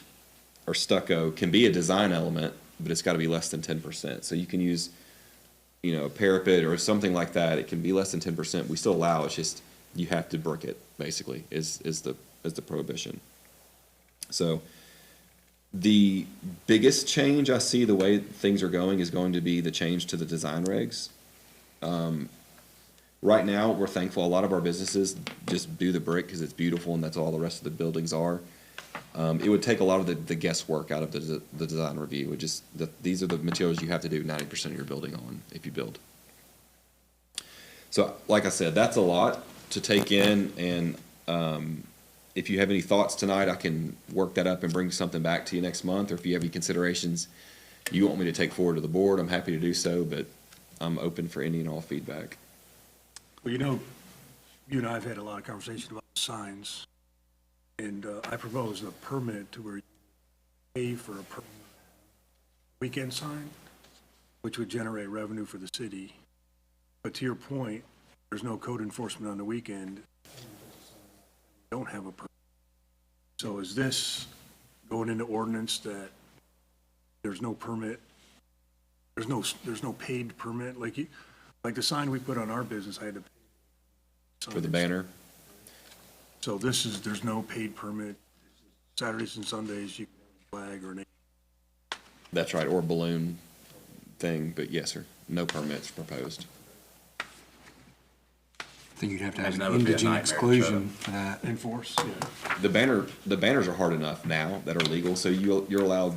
or stucco can be a design element, but it's got to be less than 10%. So you can use, a parapet or something like that. It can be less than 10%. We still allow. It's just you have to brick it. Basically, is the prohibition. So the biggest change I see the way things are going is going to be the change to the design regs. Right now, we're thankful a lot of our businesses just do the brick because it's beautiful and that's all the rest of the buildings are. It would take a lot of the guesswork out of the design review. These are the materials you have to do 90% of your building on if you build. So, like I said, that's a lot to take in, and if you have any thoughts tonight, I can work that up and bring something back to you next month, or if you have any considerations you want me to take forward to the board, I'm happy to do so, but I'm open for any and all feedback. Well, you and I have had a lot of conversation about signs, and I propose a permit to where you pay for a weekend sign, which would generate revenue for the city. But to your point, there's no code enforcement on the weekend. Don't have a permit. So is this going into ordinance that there's no permit? There's no paid permit, like the sign we put on our business, I had to pay For the banner? So there's no paid permit. Saturdays and Sundays, you can have a flag or an. That's right, or a balloon thing, but yes, sir, no permits proposed. I think you'd have to have Imagine an that would be a indigent nightmare to exclusion for that. Enforce, yeah. The banners are hard enough now that are legal, so you're allowed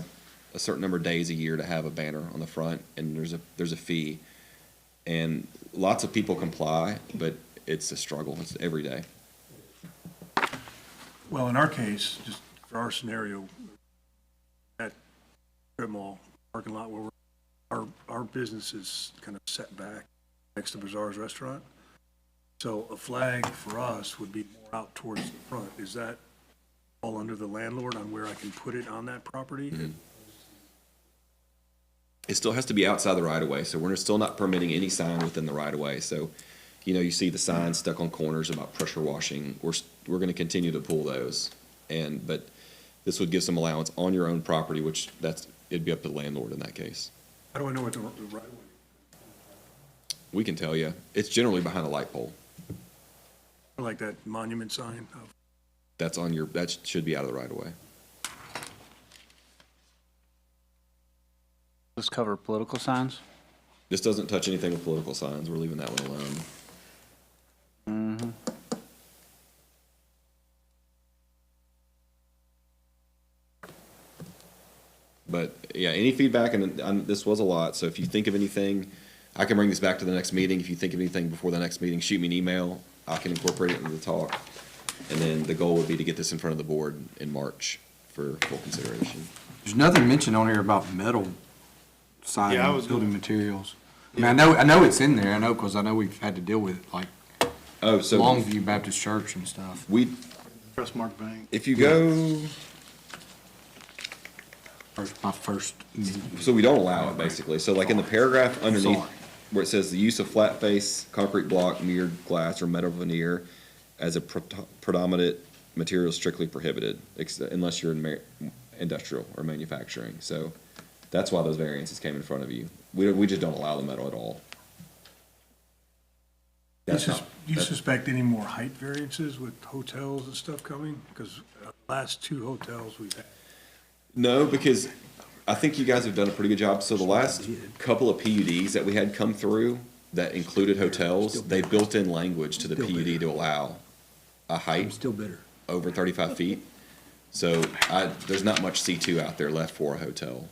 a certain number of days a year to have a banner on the front, and there's a fee. And lots of people comply, but it's a struggle. It's every day. Well, in our case, just for our scenario, at Strip Mall parking lot where our business is kind of set back next to Bazaar's restaurant. So a flag for us would be more out towards the front. Is that all under the landlord on where I can put it on that property? Mm-hmm. It still has to be outside the right of way, so we're still not permitting any sign within the right of way. So, you see the signs stuck on corners about pressure washing. We're going to continue to pull those, but this would give some allowance on your own property, which it'd be up to the landlord in that case. How do I know what the right of way? We can tell you. It's generally behind a light pole. Like that monument sign? That should be out of the right of way. Let's cover political signs. This doesn't touch anything with political signs. We're leaving that one alone. Mm-hmm. yeah, any feedback, and this was a lot, so if you think of anything, I can bring this back to the next meeting. If you think of anything before the next meeting, shoot me an email. I can incorporate it into the talk. And then the goal would be to get this in front of the board in March for full consideration. There's nothing mentioned on here about metal siding, Yeah, I was building gonna- materials. I mean, I know it's in there, because I know we've had to deal with it, like Oh, so Longview Baptist Church and stuff. we, Trustmark Bank. if you go, My first meeting. so we don't allow it, basically. So like in the paragraph underneath, Sorry. where it says the use of flat face, concrete block, mirrored glass, or metal veneer as a predominant material is strictly prohibited, unless you're in industrial or manufacturing. So that's why those variances came in front of you. We just don't allow the metal at all. You suspect any more height variances with hotels and stuff coming? Because last two hotels we've had. No, because I think you guys have done a pretty good job. So the last couple of PUDs that we had come through that included hotels, they built in language to the PUD to allow a height Still bitter. over 35 feet. So there's not much C2 out there left for a hotel.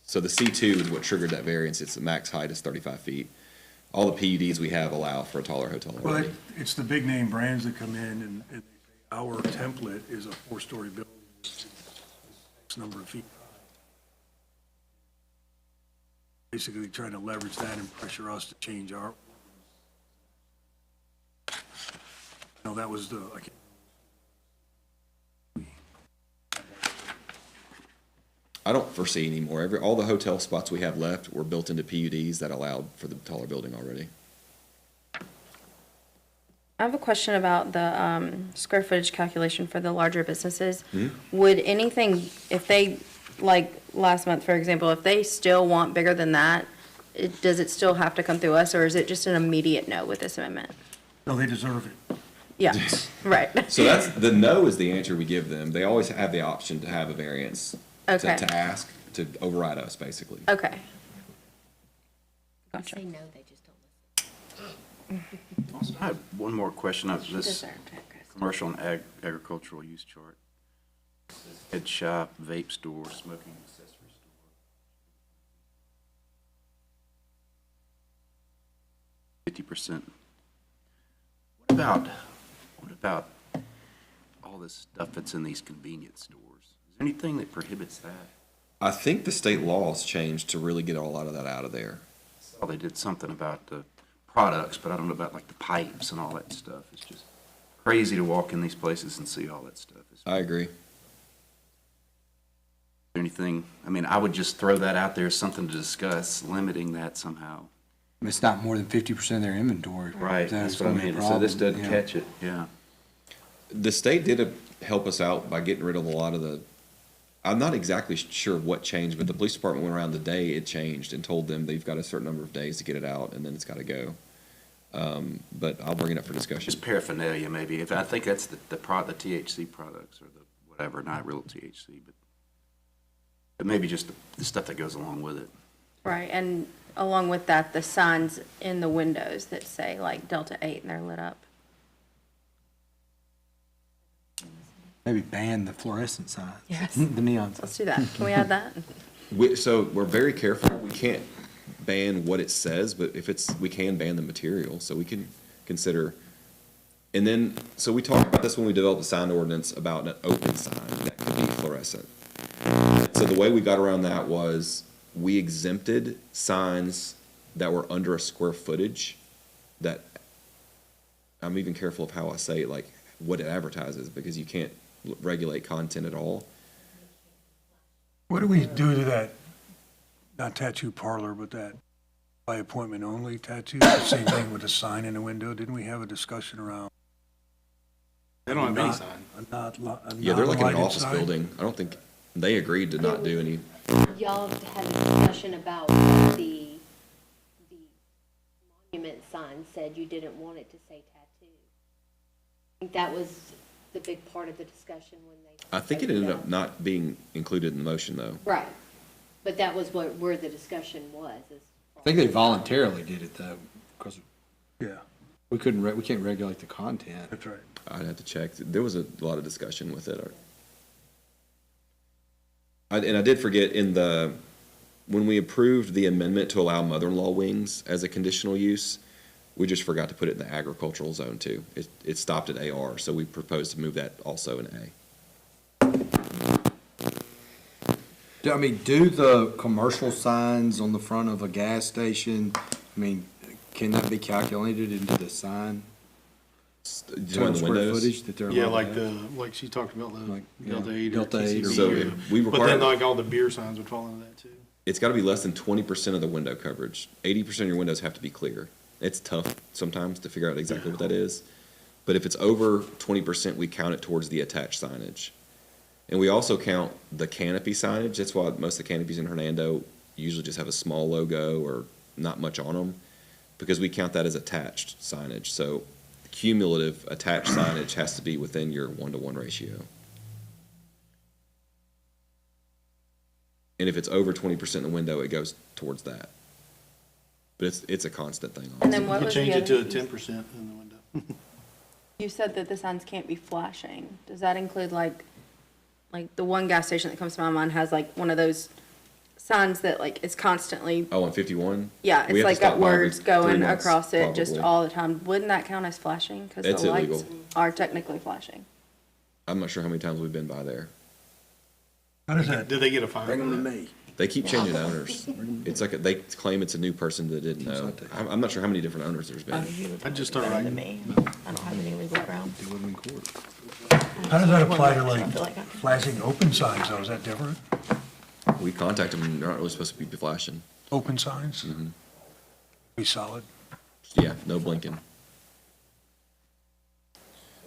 So the C2 is what triggered that variance. It's the max height is 35 feet. All the PUDs we have allow for a taller hotel Well, already. it's the big name brands that come in and our template is a 4-story building. It's X number of feet. Basically trying to leverage that and pressure us to change our. No, that was the, I can't. I don't foresee any more. All the hotel spots we have left were built into PUDs that allowed for the taller building already. I have a question about the square footage calculation for the larger businesses. Hmm? Would anything, if they, like last month, for example, if they still want bigger than that, does it still have to come through us, or is it just an immediate no with this amendment? No, they deserve it. Yeah, right. So that's, the no is the answer we give them. They always have the option to have a variance. Okay. To ask, to override us, basically. Okay. They say no, they just don't listen. I have one more question of this Deserved it, Chris. commercial and agricultural use chart. Head shop, vape store, smoking accessory store. 50%. What about all this stuff that's in these convenience stores? Is there anything that prohibits that? I think the state laws changed to really get a lot of that out of there. Oh, they did something about the products, but I don't know about like the pipes and all that stuff. It's just crazy to walk in these places and see all that stuff. Is I agree. there anything, I mean, I would just throw that out there as something to discuss, limiting that somehow. It's not more than 50% of their inventory. Right, That's that's what I gonna be a mean. So this problem, doesn't yeah. catch it, yeah. The state did help us out by getting rid of a lot of the, I'm not exactly sure what changed, but the police department went around the day it changed and told them they've got a certain number of days to get it out, and then it's got to go. But I'll bring it up for discussion. Just paraphernalia, maybe. I think that's the THC products or the whatever, not real THC, but maybe just the stuff that goes along with it. Right, and along with that, the signs in the windows that say like Delta 8 and they're lit up. Maybe ban the fluorescent signs. Yes. The neon signs. Let's do that. Can we add that? So we're very careful. We can't ban what it says, but we can ban the material, so we can consider. And then, so we talked about this when we developed the sign ordinance about an open sign that could be fluorescent. So the way we got around that was we exempted signs that were under a square footage that, I'm even careful of how I say it, like what it advertises, because you can't regulate content at all. What do we do to that, not tattoo parlor, but that by appointment only tattoo? The same thing with the sign in the window. Didn't we have a discussion around? They don't have any sign. Yeah, they're like in an non-lighted office sign? building. I don't think, they agreed to not do any. Y'all had a discussion about the monument sign said you didn't want it to say tattoo. I think that was the big part of the discussion when they. I think it ended up not being included in the motion, though. Right, but that was where the discussion was. I think they voluntarily did it though, because Yeah, we can't regulate the content. that's right. I'd have to check. There was a lot of discussion with it. And I did forget when we approved the amendment to allow mother-in-law wings as a conditional use, we just forgot to put it in the agricultural zone too. It stopped at AR, so we proposed to move that also in A. Do the commercial signs on the front of a gas station, can that be calculated into the sign? Join the Square windows? footage that they're Yeah, allowed to like have? like she talked about the Like, Delta yeah, 8 or Delta 8 or TCB. So or- if we But then require, like all the beer signs would fall into that too. it's gotta be less than 20% of the window coverage. 80% of your windows have to be clear. It's tough sometimes to figure out exactly what that is. But if it's over 20%, we count it towards the attached signage. And we also count the canopy signage. That's why most of the canopies in Hernando usually just have a small logo or not much on them, because we count that as attached signage. So cumulative attached signage has to be within your 1-to-1 ratio. And if it's over 20% in the window, it goes towards that. But it's a constant thing. And then You what could was the change it to a other? 10% in the window. You said that the signs can't be flashing. Does that include like the one gas station that comes to my mind has like one of those signs that like is constantly, Oh, on 51? yeah, We it's have to like stop got by every words 3 going months, across it just probably. all the time. Wouldn't that count as flashing? Because It's the lights illegal. are technically flashing. I'm not sure how many times we've been by there. How does that, Did they get a fine? Bring them to me. They keep changing owners. It's like, they claim it's a new person that didn't know. I'm not sure how many different owners there's been. I'd just start writing. I don't have any legal ground. Do it in court. how does that apply to like flashing open signs though? Is that different? We contact them, they're not really supposed to be flashing. Open signs? Mhm. Be solid. Yeah, no blinking.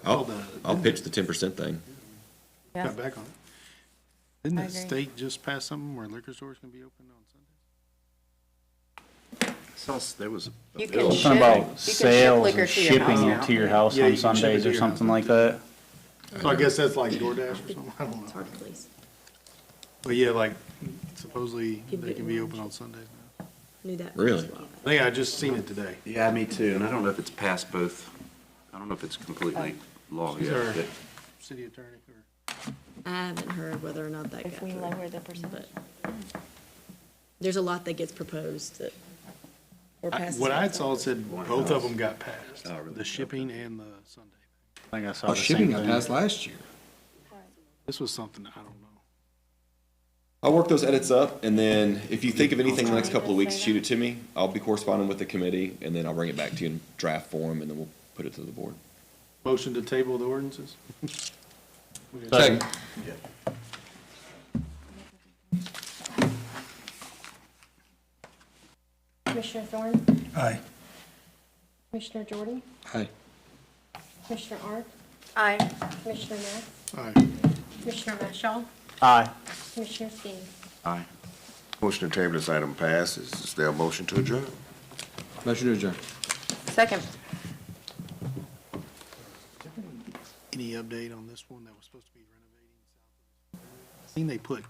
I'll pitch the 10% thing. Yeah. Got back on it. Didn't I the agree. state just pass something where liquor stores can be open on Sundays? There was a You can bill. ship, Talking you about can ship sales liquor and to your house shipping now. to your house Yeah, on you can ship it Sundays to or your something house. like that. So I guess that's like DoorDash or something, I don't know. But yeah, like supposedly they can be open on Sundays now. Knew that. Really? I think I just seen it today. Yeah, me too, and I don't know if it's passed both, I don't know if it's completely law She's yet, our but city attorney or. I haven't heard whether or not that got If we through, lower the percentage. but there's a lot that gets proposed that or passes. What I saw said both of them got passed, Oh, really? the shipping and the Sunday. I think I saw Oh, the same shipping got thing. passed last year. This was something, I don't know. I'll work those edits up, and then if you think of anything in the next couple of weeks, shoot it to me. I'll be corresponding with the committee, and then I'll bring it back to you in draft form, and then we'll put it to the board. Motion to table the ordinances? Second. Commissioner Thorne, Aye. Commissioner Jordan, Aye. Commissioner Art, Aye. Commissioner Nass, Aye. Commissioner Mashal, Aye. Commissioner Skeen. aye. Motion to table this item passes. Is there a motion to adjourn? Motion to adjourn. Second. Any update on this one that was supposed to be renovating south of? Seen they put